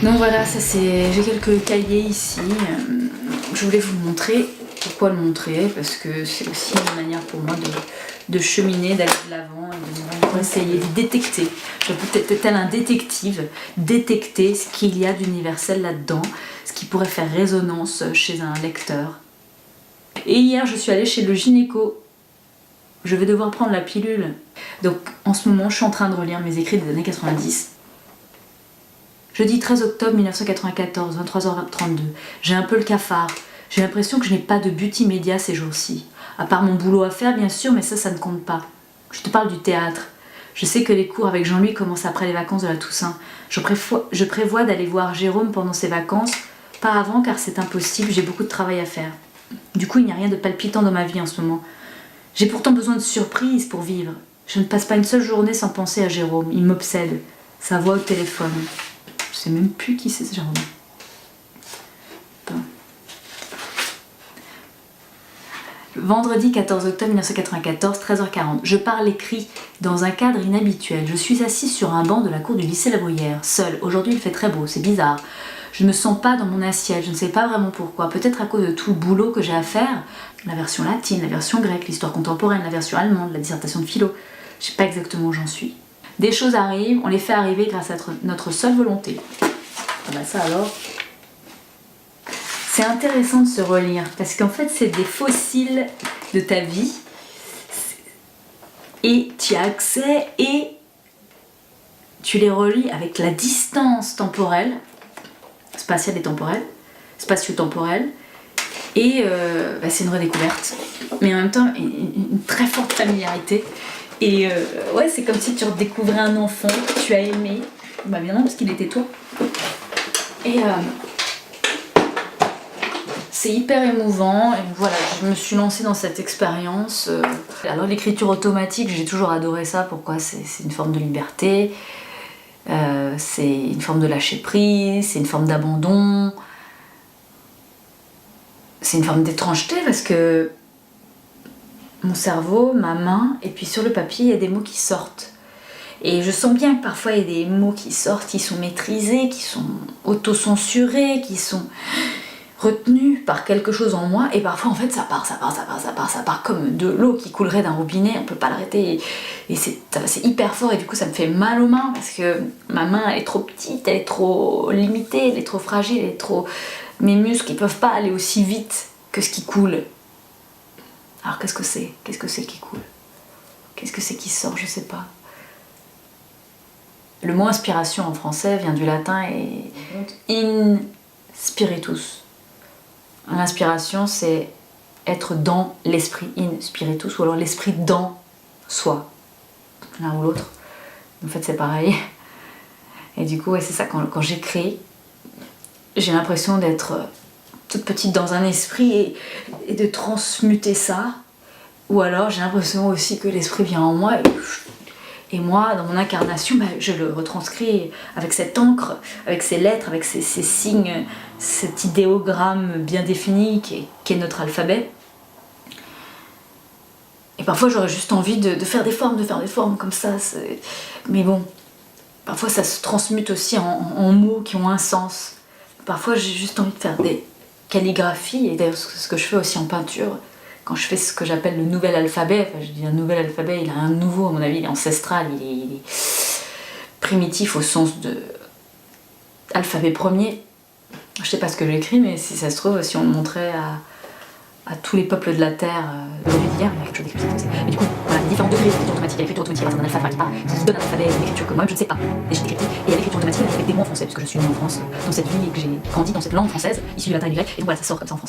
Donc voilà, ça c'est. J'ai quelques cahiers ici. Je voulais vous montrer. Pourquoi le montrer? Parce que c'est aussi une manière pour moi de cheminer, d'aller de l'avant et de essayer de détecter. Je peux peut-être tel un détective, détecter ce qu'il y a d'universel là-dedans, ce qui pourrait faire résonance chez un lecteur. Et hier, je suis allée chez le gynéco. Je vais devoir prendre la pilule. Donc en ce moment, je suis en train de relire mes écrits des années 90. Jeudi 13 octobre 1994, 23h32. J'ai un peu le cafard. J'ai l'impression que je n'ai pas de but immédiat ces jours-ci. À part mon boulot à faire, bien sûr, mais ça ne compte pas. Je te parle du théâtre. Je sais que les cours avec Jean-Louis commencent après les vacances de la Toussaint. Je prévois d'aller voir Jérôme pendant ses vacances. Pas avant, car c'est impossible, j'ai beaucoup de travail à faire. Du coup, il n'y a rien de palpitant dans ma vie en ce moment. J'ai pourtant besoin de surprises pour vivre. Je ne passe pas une seule journée sans penser à Jérôme. Il m'obsède. Sa voix au téléphone. Je sais même plus qui c'est, Jérôme. Attends. Vendredi 14 octobre 1994, 13h40. Je parle écrit dans un cadre inhabituel. Je suis assise sur un banc de la cour du lycée La Bruyère, seule. Aujourd'hui, il fait très beau, c'est bizarre. Je ne me sens pas dans mon assiette, je ne sais pas vraiment pourquoi. Peut-être à cause de tout le boulot que j'ai à faire. La version latine, la version grecque, l'histoire contemporaine, la version allemande, la dissertation de philo. Je ne sais pas exactement où j'en suis. Des choses arrivent, on les fait arriver grâce à notre seule volonté. Ah bah ça alors... C'est intéressant de se relire parce qu'en fait c'est des fossiles de ta vie et tu y as accès et tu les relis avec la distance temporelle, spatiale et temporelle, spatio-temporelle et c'est une redécouverte mais en même temps une très forte familiarité et ouais c'est comme si tu redécouvrais un enfant que tu as aimé, bah bien non parce qu'il était toi et c'est hyper émouvant et voilà, je me suis lancée dans cette expérience. Alors l'écriture automatique, j'ai toujours adoré ça. Pourquoi? C'est une forme de liberté, c'est une forme de lâcher prise, c'est une forme d'abandon, c'est une forme d'étrangeté parce que mon cerveau, ma main, et puis sur le papier, il y a des mots qui sortent. Et je sens bien que parfois il y a des mots qui sortent, qui sont maîtrisés, qui sont autocensurés, qui sont... retenu par quelque chose en moi et parfois en fait ça part comme de l'eau qui coulerait d'un robinet, on peut pas l'arrêter et c'est hyper fort et du coup ça me fait mal aux mains parce que ma main elle est trop petite, elle est trop limitée, elle est trop fragile, elle est trop... mes muscles ils peuvent pas aller aussi vite que ce qui coule. Alors qu'est-ce que c'est? Qu'est-ce que c'est qui coule? Qu'est-ce que c'est qui sort? Je sais pas. Le mot inspiration en français vient du latin et in spiritus. L'inspiration, c'est être dans l'esprit, in spiritus, ou alors l'esprit dans soi, l'un ou l'autre. En fait, c'est pareil. Et du coup, ouais, c'est ça, quand j'écris, j'ai l'impression d'être toute petite dans un esprit et de transmuter ça. Ou alors, j'ai l'impression aussi que l'esprit vient en moi et moi, dans mon incarnation, bah, je le retranscris avec cette encre, avec ces lettres, avec ces signes, cet idéogramme bien défini qui est notre alphabet. Et parfois, j'aurais juste envie de faire des formes comme ça. Mais bon, parfois, ça se transmute aussi en mots qui ont un sens. Parfois, j'ai juste envie de faire des calligraphies, et d'ailleurs, ce que je fais aussi en peinture. Quand je fais ce que j'appelle le nouvel alphabet, enfin, je dis un nouvel alphabet, il a un nouveau, à mon avis, il est ancestral, il est primitif au sens de alphabet premier. Je sais pas ce que j'écris, mais si ça se trouve, si on le montrait à tous les peuples de la Terre de l'année d'hier, il y a quelque chose d'écrit comme ça. Mais du coup, voilà, différents degrés d'écriture automatique. Il y a l'écriture automatique à partir d'un alphabet qui donne un alphabet, une écriture que moi je ne sais pas, et j'ai écrit. Et il y a l'écriture automatique avec des mots en français, parce que je suis née en France, dans cette ville et que j'ai grandi dans cette langue française, issue du latin et du grec, et donc voilà, ça sort comme ça en français.